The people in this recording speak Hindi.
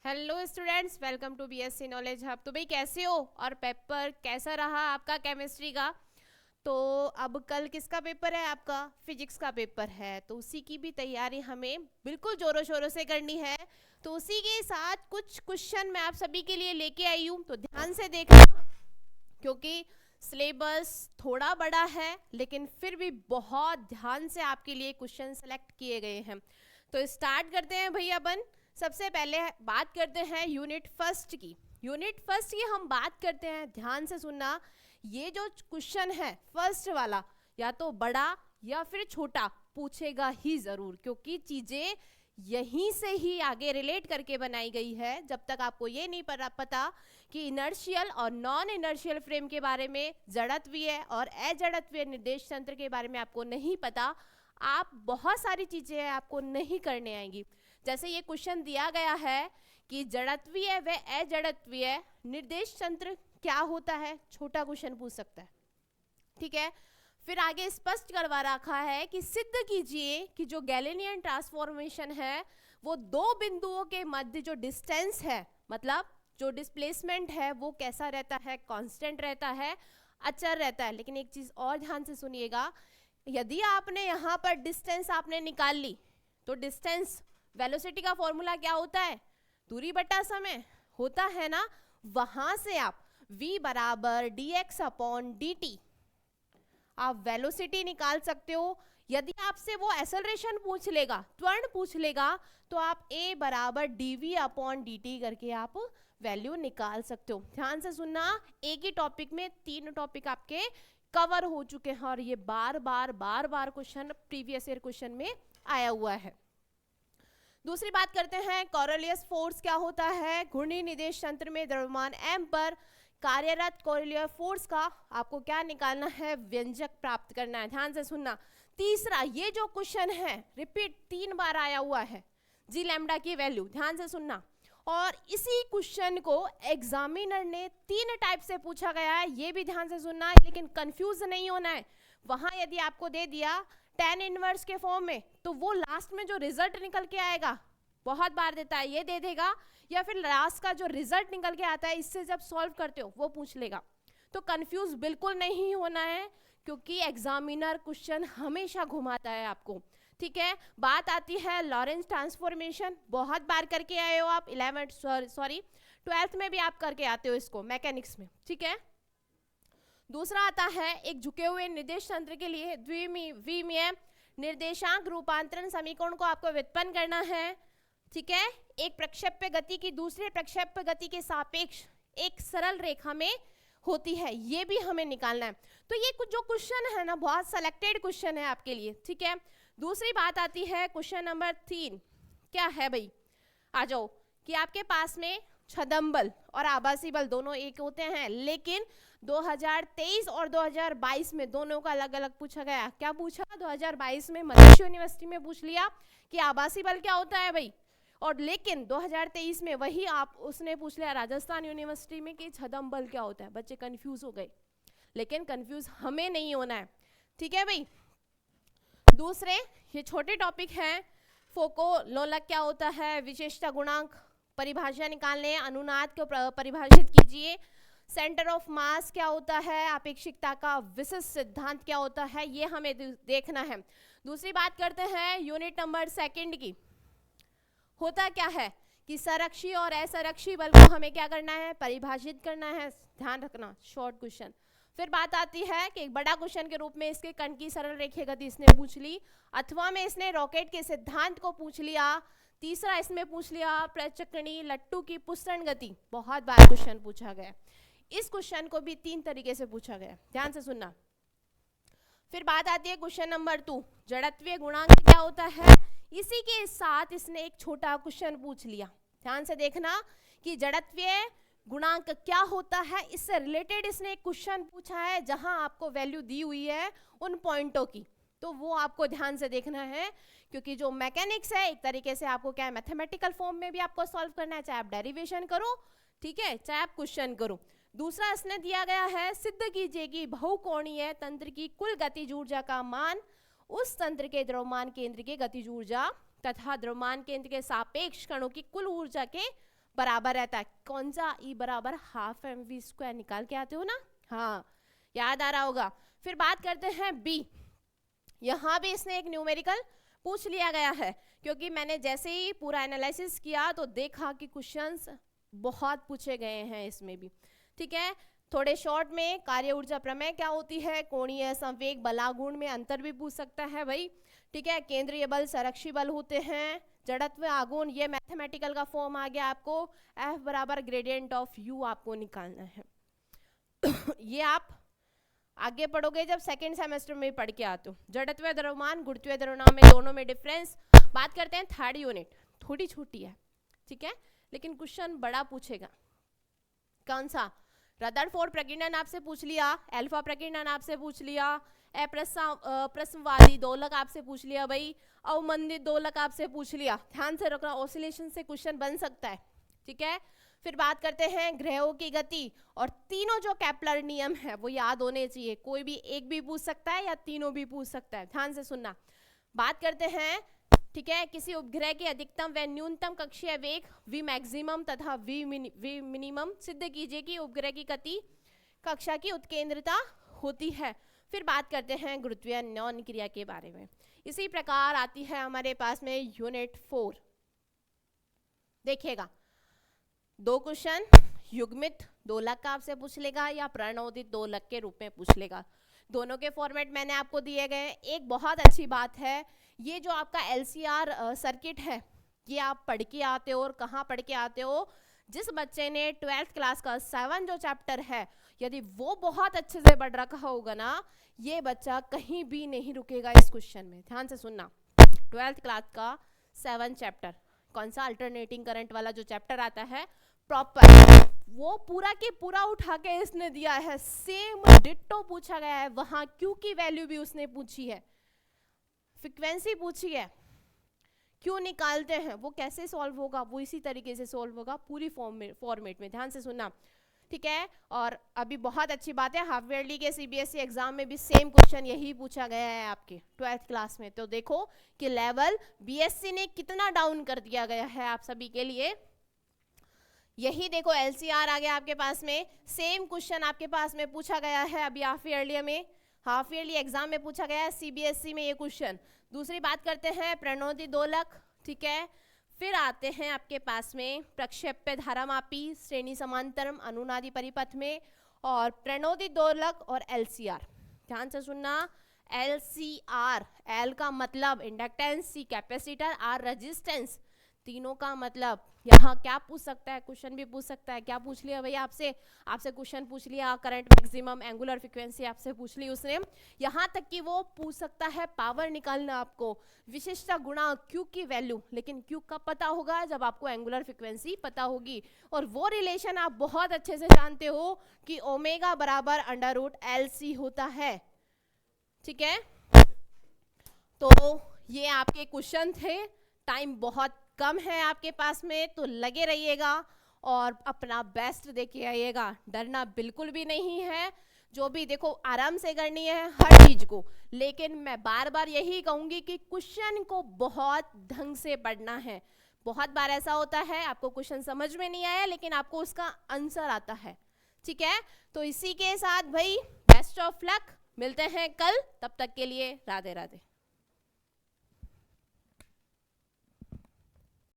Hello students, welcome to BSc knowledge hub. तो भाई कैसे हो और पेपर कैसा रहा आपका केमिस्ट्री का? तो अब कल किसका पेपर है? आपका फिजिक्स का पेपर है, तो उसी की भी तैयारी हमें बिल्कुल जोरों शोरों से करनी है। तो उसी के साथ कुछ क्वेश्चन मैं आप सभी के लिए लेके आई हूँ, तो ध्यान से देखना, क्योंकि सिलेबस थोड़ा बड़ा है लेकिन फिर भी बहुत ध्यान से आपके लिए क्वेश्चन सेलेक्ट किए गए हैं। तो स्टार्ट करते हैं भैया अपन। सबसे पहले बात करते हैं यूनिट फर्स्ट की। यूनिट फर्स्ट की हम बात करते हैं, ध्यान से सुनना। ये जो क्वेश्चन है फर्स्ट वाला, या तो बड़ा या फिर छोटा पूछेगा ही जरूर, क्योंकि चीजें यहीं से ही आगे रिलेट करके बनाई गई है। जब तक आपको ये नहीं पता कि इनर्शियल और नॉन इनर्शियल फ्रेम के बारे में, जड़त्वीय और अजड़त्वीय निर्देश तंत्र के बारे में आपको नहीं पता, आप बहुत सारी चीजें आपको नहीं करने आएंगी। जैसे ये क्वेश्चन दिया गया है कि जड़त्वीय व अजड़त्वीय निर्देश तंत्र क्या होता है, छोटा क्वेश्चन पूछ सकता है, ठीक है। फिर आगे स्पष्ट करवा रखा है कि सिद्ध कीजिए कि जो गैलीलियन ट्रांसफॉर्मेशन है वो दो बिंदुओं के मध्य जो डिस्टेंस है, मतलब जो डिस्प्लेसमेंट है, वो कैसा रहता है, कांस्टेंट रहता है, अचर रहता है। लेकिन एक चीज और ध्यान से सुनिएगा, यदि आपने यहाँ पर डिस्टेंस आपने निकाल ली, तो डिस्टेंस वेलोसिटी का फॉर्मूला क्या होता है? दूरी बटा समय होता है ना। वहां से आप v बराबर dx अपॉन dt आप वेलोसिटी निकाल सकते हो। यदि आपसे वो एक्सेलरेशन पूछ लेगा, त्वरण पूछ लेगा, तो आप a बराबर dv अपॉन dt करके आप वैल्यू निकाल सकते हो। ध्यान से सुनना, एक ही टॉपिक में तीन टॉपिक आपके कवर हो चुके हैं और ये बार बार क्वेश्चन प्रीवियस ईयर क्वेश्चन में आया हुआ है। दूसरी बात करते हैं, कोरियोलियस फोर्स क्या होता है? घूर्णी निर्देश तंत्र में द्रव्यमान m पर कार्यरत कोरियोलियस फोर्स का आपको क्या निकालना है? व्यंजक प्राप्त करना है। ध्यान से सुनना। तीसरा, ये जो क्वेश्चन है रिपीट 3 बार आया हुआ है, जी लैम्डा की वैल्यू, ध्यान से सुनना। और इसी क्वेश्चन को एग्जामिनर ने 3 टाइप से पूछा गया है, ये भी ध्यान से सुनना, लेकिन कंफ्यूज नहीं होना है। वहां यदि आपको दे दिया tan इनवर्स के फॉर्म में, तो वो लास्ट में जो रिजल्ट निकल के आएगा, बहुत बार देता है ये दे देगा, या फिर लास्ट का जो रिजल्ट निकल के आता है इससे जब सॉल्व करते हो वो पूछ लेगा। तो कंफ्यूज बिल्कुल नहीं होना है, क्योंकि एग्जामिनर क्वेश्चन हमेशा घुमाता है आपको, ठीक है। बात आती है लॉरेंस ट्रांसफॉर्मेशन, बहुत बार करके आए हो आप, 12th में भी आप करके आते हो इसको मैकेनिक्स में, ठीक है। दूसरा आता है एक झुके हुए निर्देश तंत्र के लिए द्विमीय निर्देशांक रूपांतरण समीकरण को आपको व्युत्पन्न करना है, ठीक है। एक प्रक्षेप्य गति की दूसरे प्रक्षेप्य गति के सापेक्ष एक सरल रेखा में होती है, ये भी हमें निकालना है। तो ये कुछ जो क्वेश्चन है ना, बहुत सेलेक्टेड क्वेश्चन है आपके लिए, ठीक है। दूसरी बात आती है क्वेश्चन नंबर 3, क्या है भाई? आ जाओ, कि आपके पास में छदम बल और आभासी बल दोनों एक होते हैं, लेकिन 2023 और 2022 में दोनों का अलग अलग पूछा गया। क्या पूछा? 2022 में मलेशिया यूनिवर्सिटी में पूछ लिया कि आभासी बल क्या होता है भाई, और लेकिन 2023 में वही आप उसने पूछ लिया राजस्थान यूनिवर्सिटी में कि छदम बल क्या होता है। बच्चे कंफ्यूज हो गए, लेकिन कंफ्यूज हमें नहीं होना है, ठीक है भाई। दूसरे ये छोटे टॉपिक हैं, फोको लोलक क्या होता है, विशेषता गुणांक परिभाषा निकालने, अनुनाद को परिभाषित कीजिए, सेंटर ऑफ मास क्या होता है, अपेक्षिकता का विशिष्ट सिद्धांत क्या होता है, ये हमें देखना है। दूसरी बात करते हैं यूनिट नंबर 2 की। होता क्या है कि संरक्षी और असंरक्षी बल को हमें क्या करना है? परिभाषित करना है, ध्यान रखना, शॉर्ट क्वेश्चन। फिर बात आती है कि एक बड़ा क्वेश्चन के रूप में इसके कण की सरल रेखीय गति इसने पूछ ली, अथवा में इसने रॉकेट के सिद्धांत को पूछ लिया। तीसरा इसमें पूछ लिया प्रचक्रणीय लट्टू की पुष्टन गति, बहुत बार क्वेश्चन पूछा गया। इस क्वेश्चन को भी 3 तरीके से पूछा गया, ध्यान से सुनना। फिर बात आती है क्वेश्चन नंबर 2, जड़त्वीय गुणांक क्या होता है। इसी के साथ इसने एक छोटा क्वेश्चन पूछ लिया, ध्यान से देखना, कि जड़त्वीय गुणांक क्या होता है, इससे रिलेटेड इसने एक क्वेश्चन पूछा है, जहां आपको वैल्यू दी हुई है उन पॉइंटों की, तो वो आपको ध्यान से देखना है, क्योंकि जो मैकेनिक्स है एक तरीके से आपको क्या है, मैथमेटिकल फॉर्म में भी आपको सॉल्व करना है, चाहे आप डेरिवेशन करो, ठीक है, चाहे आप क्वेश्चन करो। दूसरा इसने दिया गया है, सिद्ध कीजिए कि बहुकोणीय तंत्र की कुल गतिज ऊर्जा का मान उस तंत्र के द्रव्यमान केंद्र के गतिज ऊर्जा तथा द्रव्यमान केंद्र के सापेक्ष कणों की कुल ऊर्जा के बराबर रहता है कौन सा, ई बराबर हाफ एम वी स्क्वायर, निकाल के आते हो ना, हाँ याद आ रहा होगा। फिर बात करते हैं बी, यहाँ भी इसने एक न्यूमेरिकल पूछ लिया गया है, क्योंकि मैंने जैसे ही पूरा एनालिसिस किया तो देखा कि क्वेश्चंस बहुत पूछे गए हैं इसमें भी, ठीक है। थोड़े शॉर्ट में, कार्य ऊर्जा प्रमेय क्या होती है, कोणीय संवेग बलागुण में अंतर भी पूछ सकता है भाई, ठीक है। केंद्रीय बल संरक्षी बल होते हैं, जड़त्व आघूर्ण, ये मैथमेटिकल का फॉर्म आ गया आपको, F बराबर ग्रेडियंट ऑफ U आपको निकालना है। ये आप आगे पढ़ोगे जब सेकेंड सेमेस्टर में पढ़ के आते हो। जड़त्व द्रव्यमान गुरुत्वीय द्रव्यमान में दोनों में डिफरेंस। बात करते हैं थर्ड यूनिट, थोड़ी छोटी है, ठीक है, लेकिन क्वेश्चन बड़ा पूछेगा। कौन सा, रदरफोर्ड प्रकीर्णन आपसे पूछ लिया, अल्फा प्रकीर्णन आपसे पूछ लिया, अप्रसमवादी दोलक आपसे पूछ लिया भाई, अवमंदित दोलक आपसे पूछ लिया। ध्यान से रखना, ऑसिलेशन से क्वेश्चन बन सकता है, ठीक है। फिर बात करते हैं ग्रहों की गति, और तीनों जो केपलर नियम है वो याद होने चाहिए, कोई भी एक भी पूछ सकता है या तीनों भी पूछ सकता है, ध्यान से सुनना। बात करते हैं, ठीक है, किसी उपग्रह के अधिकतम व न्यूनतम कक्षीय वेग v मैक्सिमम तथा v मिनिमम सिद्ध कीजिए कि उपग्रह की गति कक्षा की उत्केंद्रता होती है। फिर बात करते हैं गुरुत्वीय न्यून क्रिया के बारे में। इसी प्रकार आती है हमारे पास में यूनिट 4। देखिएगा, दो क्वेश्चन युग्मित दोलक का आपसे पूछ लेगा या प्रणोदित दोलक के रूप में पूछ लेगा। दोनों के फॉर्मेट मैंने आपको दिए गए। एक बहुत अच्छी बात है, ये जो आपका LCR सर्किट है ये आप पढ़ के आते हो, और कहाँ पढ़ के आते हो, जिस बच्चे ने 12th क्लास का 7 जो चैप्टर है यदि वो बहुत अच्छे से पढ़ रखा होगा ना, ये बच्चा कहीं भी नहीं रुकेगा इस क्वेश्चन में। ध्यान से सुनना, 12th क्लास का 7 चैप्टर, कौन सा, अल्टरनेटिंग करंट वाला जो चैप्टर आता है प्रॉपर, वो पूरा के पूरा उठा के इसने दिया है, सेम डिट्टो पूछा गया है। वहां क्यू की वैल्यू भी उसने पूछी है, फ्रीक्वेंसी पूछी है, क्यों निकालते हैं वो कैसे सॉल्व होगा, वो इसी तरीके से सॉल्व होगा पूरी फॉर्मेट में। ध्यान से सुनना, ठीक है। और अभी बहुत अच्छी बात है, हाफ ईयरली के CBSE एग्जाम में भी सेम क्वेश्चन यही पूछा गया है आपके 12th क्लास में। तो देखो कि लेवल BSc ने कितना डाउन कर दिया गया है आप सभी के लिए। यही देखो LCR आ गया आपके पास में, सेम क्वेश्चन आपके पास में पूछा गया है अभी हाफ ईयरली में, हाफ ईयरली एग्जाम में पूछा गया है CBSE में ये क्वेश्चन। दूसरी बात करते हैं प्रणोदित दोलक, ठीक है। फिर आते हैं आपके पास में प्रक्षेप्य धारामापी, श्रेणी समांतरम, अनुनादी परिपथ में, और प्रणोदित दोलक और LCR। ध्यान से सुनना, LCR, L का मतलब inductance, C capacitor, R resistance, तीनों का मतलब यहाँ क्या पूछ सकता है, क्वेश्चन भी पूछ सकता है। क्या पूछ लिया भैया आपसे क्वेश्चन पूछ लिया, करंट मैक्सिमम, एंगुलर फ्रीक्वेंसी आपसे पूछ ली उसने। यहाँ तक कि वो पूछ सकता है पावर निकालना आपको, विशिष्ट गुणा Q की वैल्यू, लेकिन Q कब पता होगा, जब आपको एंगुलर फ्रीक्वेंसी पता होगी। और वो रिलेशन आप बहुत अच्छे से जानते हो कि ओमेगा बराबर √LC होता है, ठीक है। तो ये आपके क्वेश्चन थे, टाइम बहुत कम है आपके पास में, तो लगे रहिएगा और अपना बेस्ट देके आइएगा, डरना बिल्कुल भी नहीं है। जो भी देखो आराम से करनी है हर चीज को, लेकिन मैं बार बार यही कहूंगी कि क्वेश्चन को बहुत ढंग से पढ़ना है। बहुत बार ऐसा होता है आपको क्वेश्चन समझ में नहीं आया लेकिन आपको उसका आंसर आता है, ठीक है। तो इसी के साथ भाई बेस्ट ऑफ लक, मिलते हैं कल, तब तक के लिए राधे राधे।